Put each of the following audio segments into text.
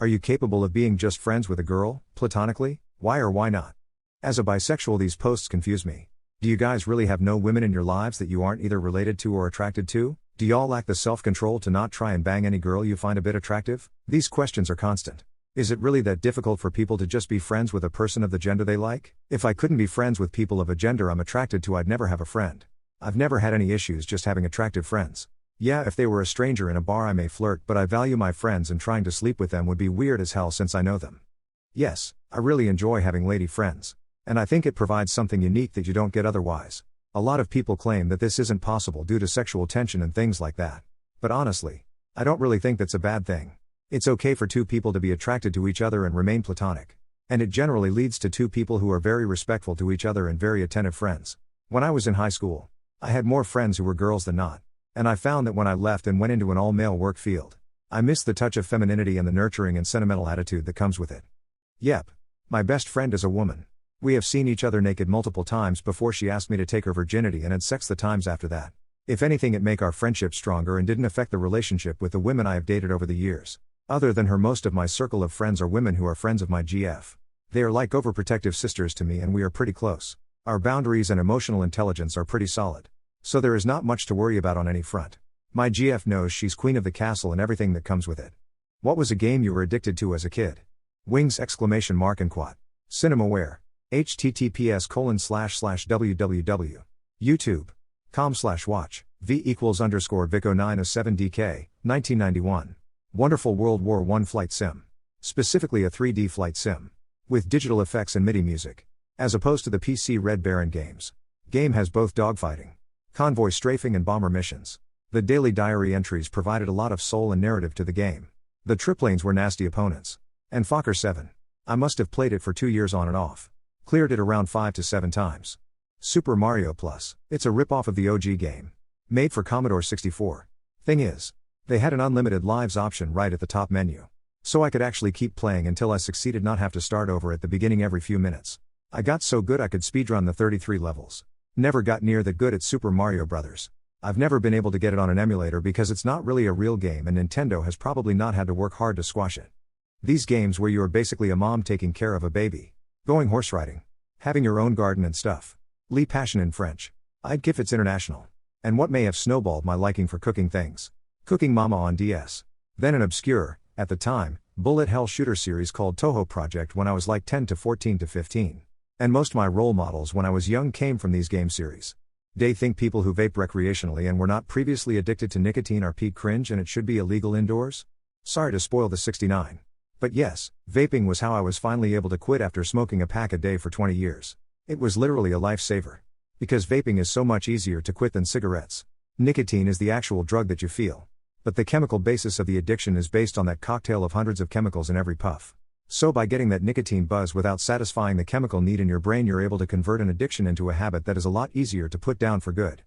Are you capable of being just friends with a girl, platonically? Why or why not? As a bisexual, these posts confuse me. Do you guys really have no women in your lives that you aren't either related to or attracted to? Do y'all lack the self-control to not try and bang any girl you find a bit attractive? These questions are constant. Is it really that difficult for people to just be friends with a person of the gender they like? If I couldn't be friends with people of a gender I'm attracted to, I'd never have a friend. I've never had any issues just having attractive friends. Yeah, if they were a stranger in a bar I may flirt, but I value my friends and trying to sleep with them would be weird as hell since I know them. Yes, I really enjoy having lady friends. And I think it provides something unique that you don't get otherwise. A lot of people claim that this isn't possible due to sexual tension and things like that. But honestly, I don't really think that's a bad thing. It's okay for two people to be attracted to each other and remain platonic. And it generally leads to two people who are very respectful to each other and very attentive friends. When I was in high school, I had more friends who were girls than not. And I found that when I left and went into an all-male work field, I missed the touch of femininity and the nurturing and sentimental attitude that comes with it. Yep. My best friend is a woman. We have seen each other naked multiple times before she asked me to take her virginity and had sex the times after that. If anything, it made our friendship stronger and didn't affect the relationship with the women I have dated over the years. Other than her, most of my circle of friends are women who are friends of my GF. They are like overprotective sisters to me and we are pretty close. Our boundaries and emotional intelligence are pretty solid. So there is not much to worry about on any front. My GF knows she's queen of the castle and everything that comes with it. What was a game you were addicted to as a kid? Wings! And quad. Cinemaware. https://www. YouTube.com/watch. v=_vico907dk, 1991. Wonderful World War I flight sim. Specifically a 3D flight sim. With digital effects and MIDI music. As opposed to the PC Red Baron games. Game has both dogfighting, convoy strafing and bomber missions. The daily diary entries provided a lot of soul and narrative to the game. The triplanes were nasty opponents. And Fokker 7. I must have played it for 2 years on and off. Cleared it around 5 to 7 times. Super Mario Plus. It's a rip-off of the OG game. Made for Commodore 64. Thing is, they had an unlimited lives option right at the top menu. So I could actually keep playing until I succeeded, not have to start over at the beginning every few minutes. I got so good I could speedrun the 33 levels. Never got near that good at Super Mario Bros. I've never been able to get it on an emulator because it's not really a real game and Nintendo has probably not had to work hard to squash it. These games where you are basically a mom taking care of a baby. Going horse riding. Having your own garden and stuff. Lee Passion in French. I'd kiff it's international. And what may have snowballed my liking for cooking things. Cooking Mama on DS. Then an obscure, at the time, bullet hell shooter series called Toho Project when I was like 10 to 14 to 15. And most my role models when I was young came from these game series. They think people who vape recreationally and were not previously addicted to nicotine are peak cringe and it should be illegal indoors? Sorry to spoil the 69. But yes, vaping was how I was finally able to quit after smoking a pack a day for 20 years. It was literally a lifesaver. Because vaping is so much easier to quit than cigarettes. Nicotine is the actual drug that you feel. But the chemical basis of the addiction is based on that cocktail of hundreds of chemicals in every puff. So by getting that nicotine buzz without satisfying the chemical need in your brain, you're able to convert an addiction into a habit that is a lot easier to put down for good.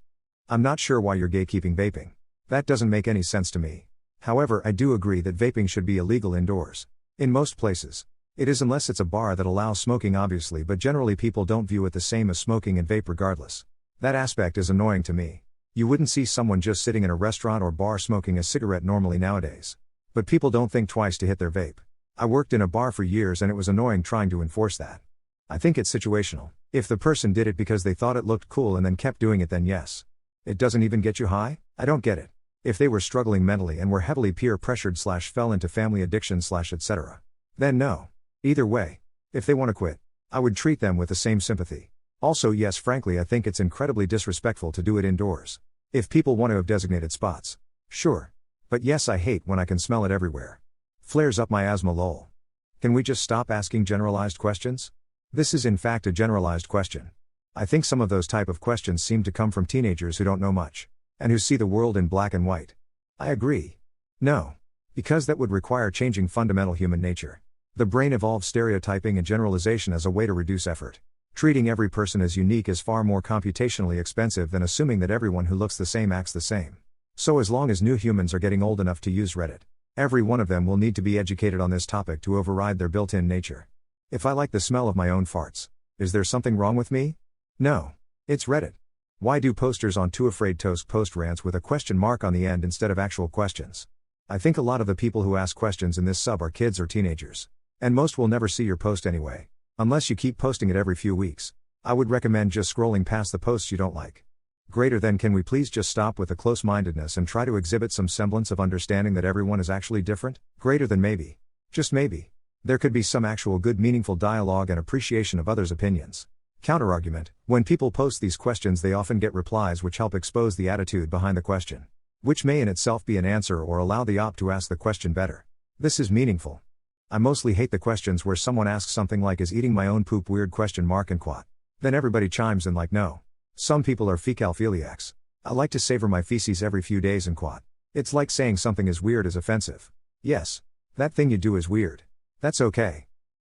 I'm not sure why you're gatekeeping vaping. That doesn't make any sense to me. However, I do agree that vaping should be illegal indoors. In most places. It is, unless it's a bar that allows smoking obviously, but generally people don't view it the same as smoking and vape regardless. That aspect is annoying to me. You wouldn't see someone just sitting in a restaurant or bar smoking a cigarette normally nowadays. But people don't think twice to hit their vape. I worked in a bar for years and it was annoying trying to enforce that. I think it's situational. If the person did it because they thought it looked cool and then kept doing it, then yes. It doesn't even get you high? I don't get it. If they were struggling mentally and were heavily peer pressured / fell into family addiction / etc. Then no. Either way. If they want to quit, I would treat them with the same sympathy. Also yes, frankly I think it's incredibly disrespectful to do it indoors. If people want to have designated spots. Sure. But yes, I hate when I can smell it everywhere. Flares up my asthma lol. Can we just stop asking generalized questions? This is in fact a generalized question. I think some of those type of questions seem to come from teenagers who don't know much. And who see the world in black and white. I agree. No. Because that would require changing fundamental human nature. The brain evolved stereotyping and generalization as a way to reduce effort. Treating every person as unique is far more computationally expensive than assuming that everyone who looks the same acts the same. So as long as new humans are getting old enough to use Reddit, every one of them will need to be educated on this topic to override their built-in nature. If I like the smell of my own farts, is there something wrong with me? No. It's Reddit. Why do posters on Too Afraid Toast post rants with a question mark on the end instead of actual questions? I think a lot of the people who ask questions in this sub are kids or teenagers. And most will never see your post anyway. Unless you keep posting it every few weeks. I would recommend just scrolling past the posts you don't like. Greater than, can we please just stop with the close-mindedness and try to exhibit some semblance of understanding that everyone is actually different? Greater than maybe. Just maybe. There could be some actual good meaningful dialogue and appreciation of others' opinions. Counterargument: when people post these questions they often get replies which help expose the attitude behind the question. Which may in itself be an answer or allow the op to ask the question better. This is meaningful. I mostly hate the questions where someone asks something like, is eating my own poop weird and quat. Then everybody chimes in like, no. Some people are fecalphiliacs. I like to savor my feces every few days and quat. It's like saying something is weird is offensive. Yes. That thing you do is weird. That's okay.